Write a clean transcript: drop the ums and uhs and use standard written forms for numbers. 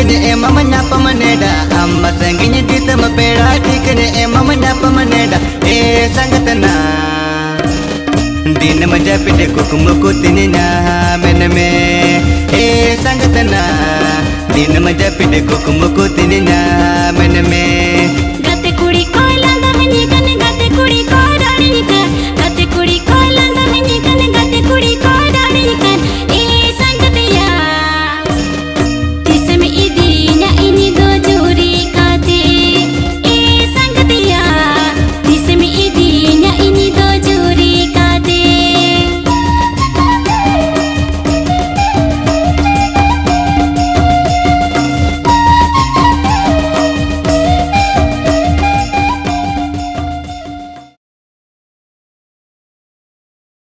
tikne mamanya pamaneda amma sanginya ditama pera tikne mamanya pamaneda sangatana दिन मजा पिटे कुकुम को तिना मन में संगतना दिन मजा पिटे कुकुम को तिना मन में